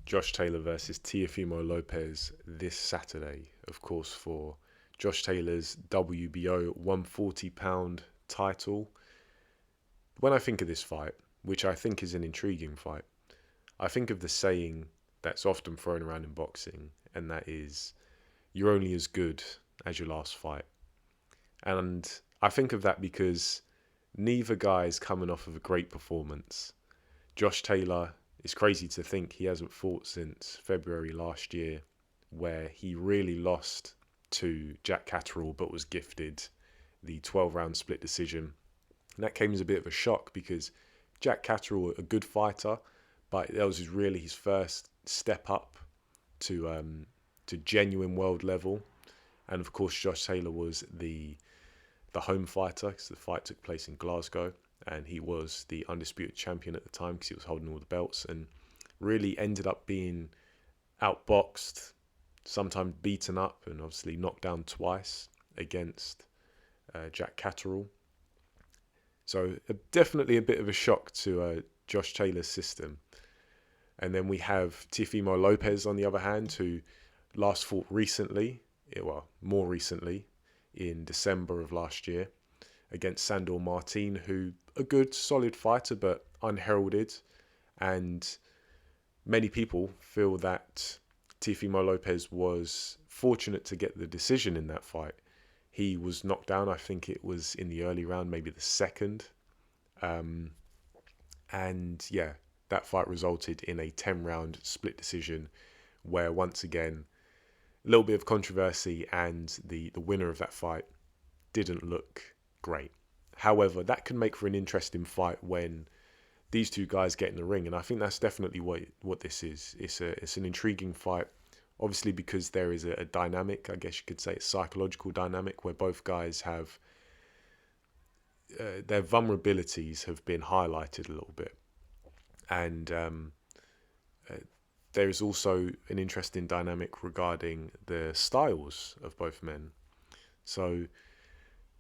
Josh Taylor versus Teofimo Lopez this Saturday, of course, for Josh Taylor's WBO 140-pound title. When I think of this fight, which I think is an intriguing fight, I think of the saying that's often thrown around in boxing, and that is, you're only as good as your last fight. And I think of that because neither guy is coming off of a great performance. Josh Taylor, it's crazy to think he hasn't fought since February last year, where he really lost to Jack Catterall but was gifted the 12-round split decision. And that came as a bit of a shock because Jack Catterall, a good fighter, but that was really his first step up to genuine world level. And of course, Josh Taylor was the home fighter because the fight took place in Glasgow, and he was the undisputed champion at the time because he was holding all the belts, and really ended up being outboxed, sometimes beaten up, and obviously knocked down twice against Jack Catterall. So definitely a bit of a shock to Josh Taylor's system. And then we have Teofimo Lopez on the other hand, who last fought recently, more recently, in December of last year against Sandor Martin, who a good solid fighter but unheralded, and many people feel that Teofimo Lopez was fortunate to get the decision in that fight. He was knocked down, I think it was in the early round, maybe the second, and yeah, that fight resulted in a 10-round split decision where once again a little bit of controversy, and the winner of that fight didn't look great. However, that can make for an interesting fight when these two guys get in the ring, and I think that's definitely what this is. It's an intriguing fight, obviously because there is a dynamic, I guess you could say a psychological dynamic, where both guys have their vulnerabilities have been highlighted a little bit, and there is also an interesting dynamic regarding the styles of both men. So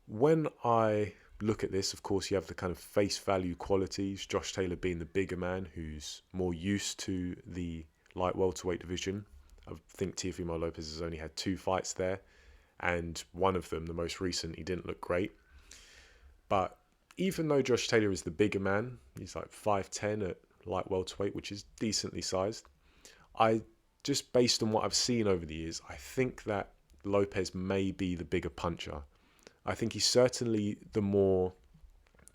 when I look at this, of course, you have the kind of face value qualities, Josh Taylor being the bigger man who's more used to the light welterweight division. I think Teofimo Lopez has only had 2 fights there, and one of them, the most recent, he didn't look great. But even though Josh Taylor is the bigger man, he's like 5'10" at light welterweight, which is decently sized, I just based on what I've seen over the years, I think that Lopez may be the bigger puncher. I think he's certainly the more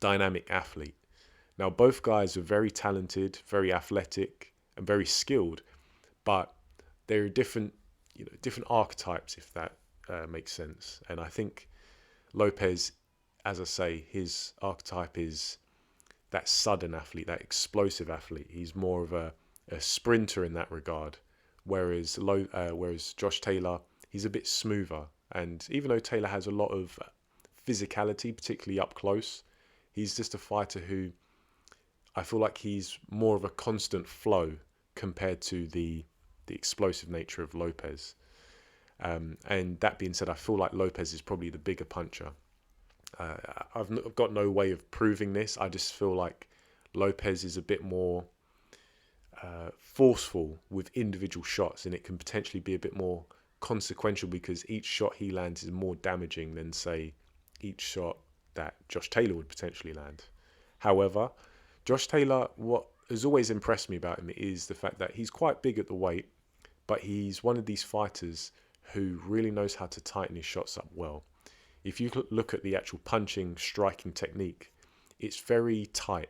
dynamic athlete. Now, both guys are very talented, very athletic, and very skilled, but there are different archetypes, if that makes sense. And I think Lopez, as I say, his archetype is that sudden athlete, that explosive athlete. He's more of a sprinter in that regard, whereas Josh Taylor, he's a bit smoother. And even though Taylor has a lot of physicality, particularly up close, he's just a fighter who I feel like he's more of a constant flow compared to the explosive nature of Lopez. And that being said, I feel like Lopez is probably the bigger puncher. I've got no way of proving this. I just feel like Lopez is a bit more forceful with individual shots, and it can potentially be a bit more consequential because each shot he lands is more damaging than, say, each shot that Josh Taylor would potentially land. However, Josh Taylor, what has always impressed me about him is the fact that he's quite big at the weight, but he's one of these fighters who really knows how to tighten his shots up well. If you look at the actual punching, striking technique, it's very tight.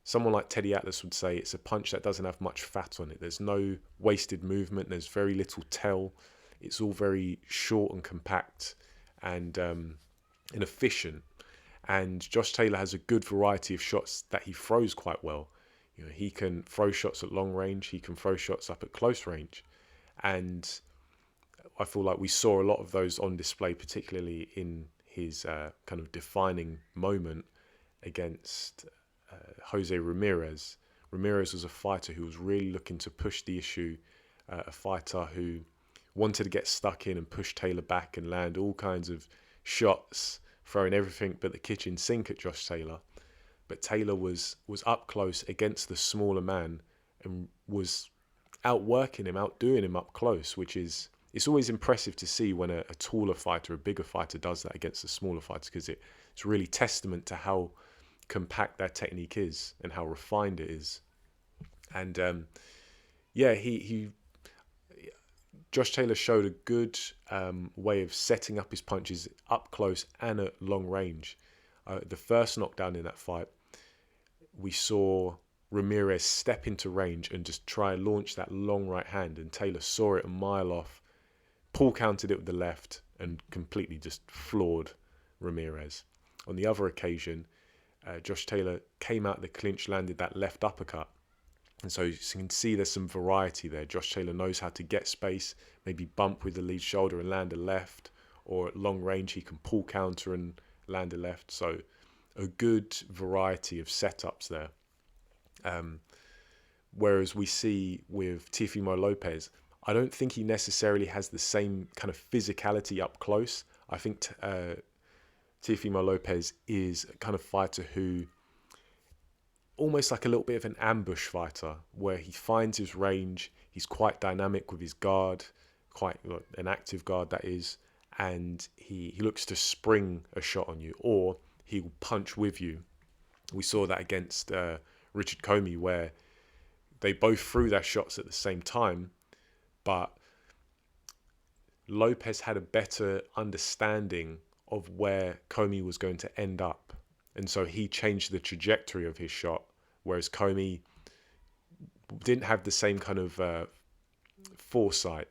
Someone like Teddy Atlas would say it's a punch that doesn't have much fat on it. There's no wasted movement. There's very little tell. It's all very short and compact and efficient. And Josh Taylor has a good variety of shots that he throws quite well. You know, he can throw shots at long range. He can throw shots up at close range. And I feel like we saw a lot of those on display, particularly in his kind of defining moment against Jose Ramirez. Ramirez was a fighter who was really looking to push the issue, a fighter who wanted to get stuck in and push Taylor back and land all kinds of shots, throwing everything but the kitchen sink at Josh Taylor. But Taylor was up close against the smaller man and was outworking him, outdoing him up close, which is, it's always impressive to see when a taller fighter, a bigger fighter does that against a smaller fighter, because it's really testament to how compact their technique is and how refined it is. And yeah, he Josh Taylor showed a good way of setting up his punches up close and at long range. The first knockdown in that fight, we saw Ramirez step into range and just try and launch that long right hand, and Taylor saw it a mile off, pull countered it with the left, and completely just floored Ramirez. On the other occasion, Josh Taylor came out the clinch, landed that left uppercut. And so you can see there's some variety there. Josh Taylor knows how to get space, maybe bump with the lead shoulder and land a left, or at long range he can pull counter and land a left. So a good variety of setups there. Whereas we see with Teofimo Lopez, I don't think he necessarily has the same kind of physicality up close. I think Teofimo Lopez is a kind of fighter who, almost like a little bit of an ambush fighter, where he finds his range, he's quite dynamic with his guard, quite an active guard that is, and he looks to spring a shot on you, or he will punch with you. We saw that against Richard Comey, where they both threw their shots at the same time, but Lopez had a better understanding of where Comey was going to end up. And so he changed the trajectory of his shot, whereas Comey didn't have the same kind of foresight,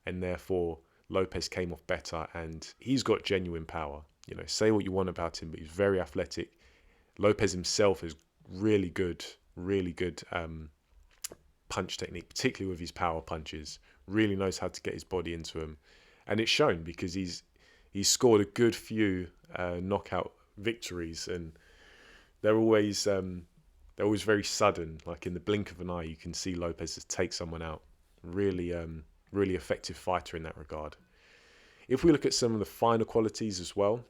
and therefore Lopez came off better, and he's got genuine power. You know, say what you want about him, but he's very athletic. Lopez himself is really good punch technique, particularly with his power punches. Really knows how to get his body into him, and it's shown because he's scored a good few knockout victories, and they're always very sudden. Like in the blink of an eye, you can see Lopez just take someone out. Really effective fighter in that regard. If we look at some of the finer qualities as well,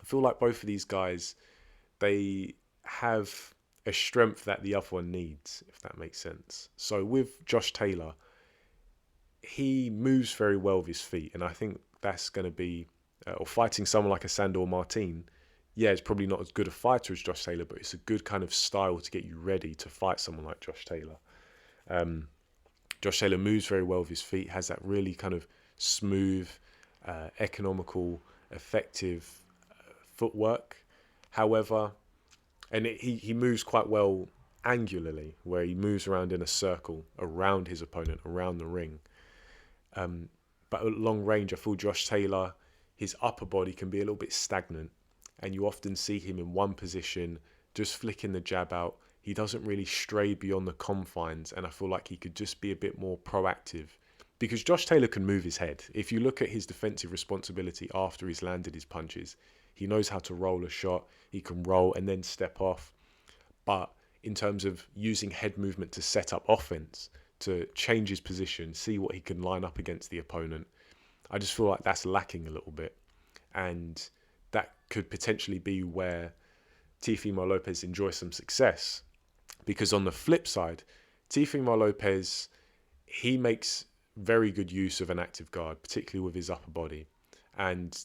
I feel like both of these guys, they have a strength that the other one needs, if that makes sense. So with Josh Taylor, he moves very well with his feet, and I think that's going to be, or fighting someone like a Sandor Martin, yeah, it's probably not as good a fighter as Josh Taylor, but it's a good kind of style to get you ready to fight someone like Josh Taylor. Josh Taylor moves very well with his feet, has that really kind of smooth, economical, effective footwork. However, and he moves quite well angularly, where he moves around in a circle around his opponent, around the ring. But at long range, I feel Josh Taylor, his upper body can be a little bit stagnant, and you often see him in one position, just flicking the jab out. He doesn't really stray beyond the confines, and I feel like he could just be a bit more proactive, because Josh Taylor can move his head. If you look at his defensive responsibility after he's landed his punches, he knows how to roll a shot. He can roll and then step off. But in terms of using head movement to set up offense, to change his position, see what he can line up against the opponent, I just feel like that's lacking a little bit. And that could potentially be where Teofimo Lopez enjoys some success. Because on the flip side, Teofimo Lopez, he makes very good use of an active guard, particularly with his upper body. And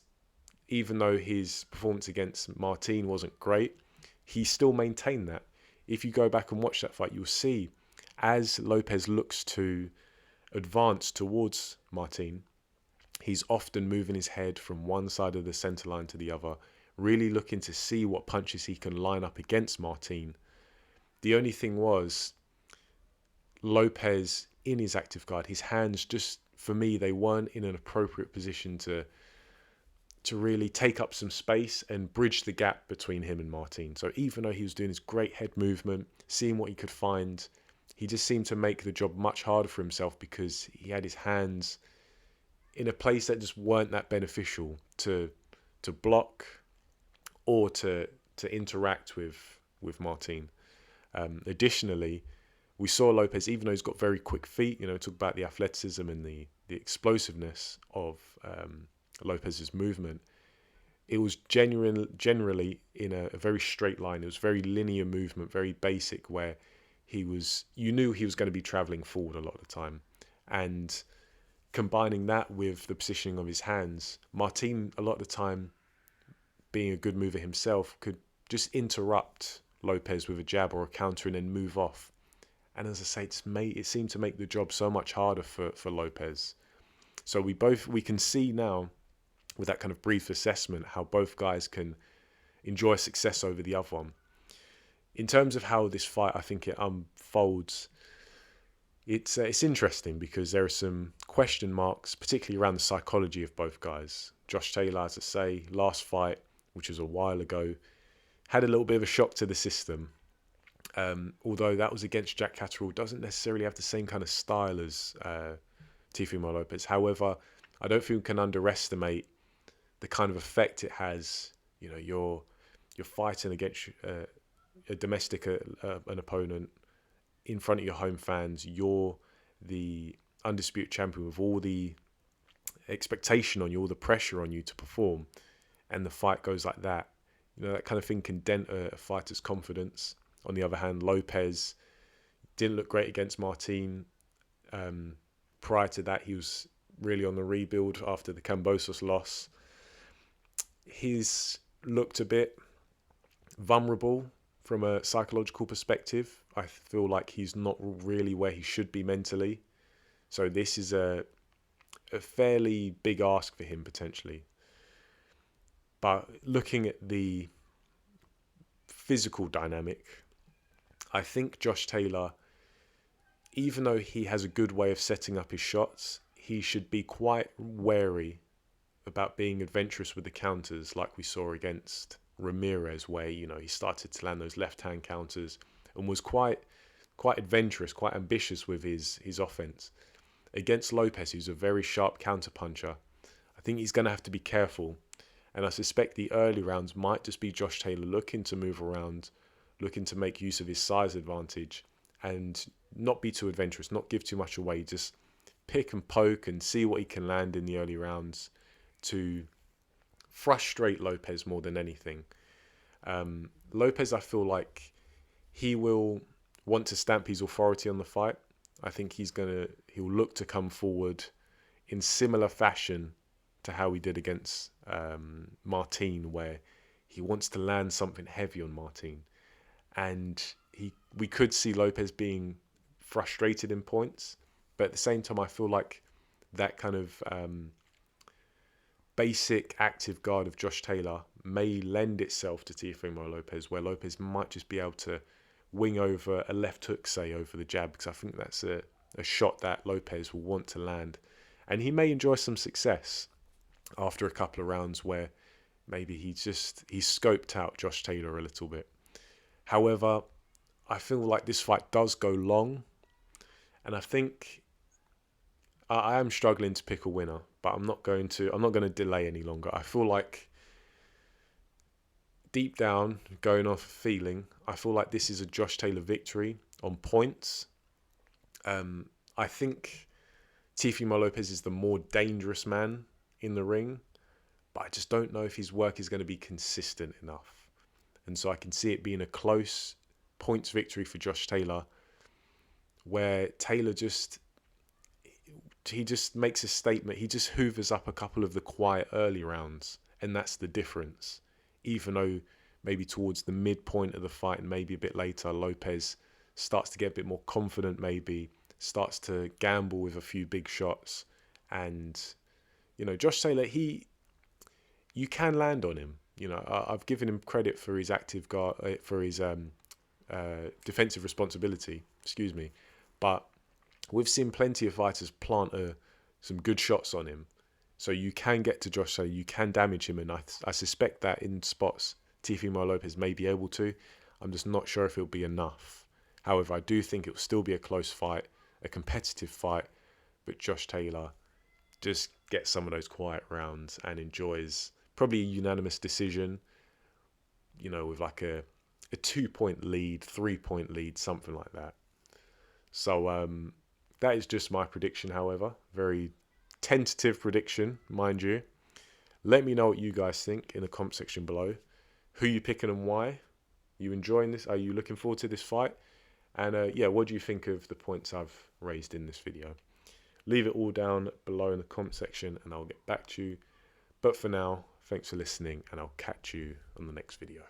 even though his performance against Martin wasn't great, he still maintained that. If you go back and watch that fight, you'll see as Lopez looks to advance towards Martin, he's often moving his head from one side of the center line to the other, really looking to see what punches he can line up against Martin. The only thing was, Lopez, in his active guard, his hands just, for me, they weren't in an appropriate position to really take up some space and bridge the gap between him and Martin. So even though he was doing his great head movement, seeing what he could find, he just seemed to make the job much harder for himself, because he had his hands in a place that just weren't that beneficial to block or to interact with Martin. Additionally, we saw Lopez, even though he's got very quick feet, talk about the athleticism and the explosiveness of Lopez's movement. It was generally in a very straight line. It was very linear movement, very basic, where you knew he was going to be traveling forward a lot of the time. And combining that with the positioning of his hands, Martin, a lot of the time, being a good mover himself, could just interrupt Lopez with a jab or a counter and then move off. And as I say, it seemed to make the job so much harder for Lopez. So we can see now with that kind of brief assessment how both guys can enjoy success over the other one. In terms of how this fight, I think it unfolds, it's interesting because there are some question marks, particularly around the psychology of both guys. Josh Taylor, as I say, last fight, which was a while ago, had a little bit of a shock to the system. Although that was against Jack Catterall, doesn't necessarily have the same kind of style as Teofimo Lopez. However, I don't think we can underestimate the kind of effect it has. You know, you're fighting against a domestic an opponent in front of your home fans. You're the undisputed champion with all the expectation on you, all the pressure on you to perform, and the fight goes like that. You know, that kind of thing can dent a fighter's confidence. On the other hand, Lopez didn't look great against Martin. Prior to that, he was really on the rebuild after the Kambosos loss. He's looked a bit vulnerable from a psychological perspective. I feel like he's not really where he should be mentally. So this is a fairly big ask for him potentially. But looking at the physical dynamic, I think Josh Taylor, even though he has a good way of setting up his shots, he should be quite wary about being adventurous with the counters like we saw against Ramirez, where, you know, he started to land those left-hand counters and was quite adventurous, quite ambitious with his offense. Against Lopez, who's a very sharp counter-puncher, I think he's going to have to be careful. And I suspect the early rounds might just be Josh Taylor looking to move around, looking to make use of his size advantage and not be too adventurous, not give too much away, just pick and poke and see what he can land in the early rounds to frustrate Lopez more than anything. Lopez, I feel like he will want to stamp his authority on the fight. I think he'll look to come forward in similar fashion to how he did against Martin, where he wants to land something heavy on Martin. And we could see Lopez being frustrated in points, but at the same time, I feel like that kind of basic active guard of Josh Taylor may lend itself to Teofimo Lopez, where Lopez might just be able to wing over a left hook, say, over the jab, because I think that's a shot that Lopez will want to land. And he may enjoy some success after a couple of rounds where maybe he's scoped out Josh Taylor a little bit. However, I feel like this fight does go long, and I think I am struggling to pick a winner, but I'm not going to delay any longer. I feel like deep down, going off feeling, I feel like this is a Josh Taylor victory on points. I think Teofimo Lopez is the more dangerous man in the ring, but I just don't know if his work is going to be consistent enough. And so I can see it being a close points victory for Josh Taylor, where Taylor just makes a statement. He just hoovers up a couple of the quiet early rounds, and that's the difference. Even though maybe towards the midpoint of the fight and maybe a bit later, Lopez starts to get a bit more confident, maybe starts to gamble with a few big shots. And, you know, Josh Taylor, you can land on him. You know, I've given him credit for his active guard, for his defensive responsibility, but we've seen plenty of fighters plant some good shots on him. So you can get to Josh Taylor, you can damage him, and I suspect that in spots Teofimo Lopez may be able to. I'm just not sure if it'll be enough. However, I do think it'll still be a close fight, a competitive fight, but Josh Taylor just gets some of those quiet rounds and enjoys probably a unanimous decision, you know, with like a 2-point lead, 3-point lead, something like that. So that is just my prediction, however. Very tentative prediction, mind you. Let me know what you guys think in the comment section below. Who you picking and why? You enjoying this? Are you looking forward to this fight? And yeah, what do you think of the points I've raised in this video? Leave it all down below in the comment section and I'll get back to you. But for now, thanks for listening and I'll catch you on the next video.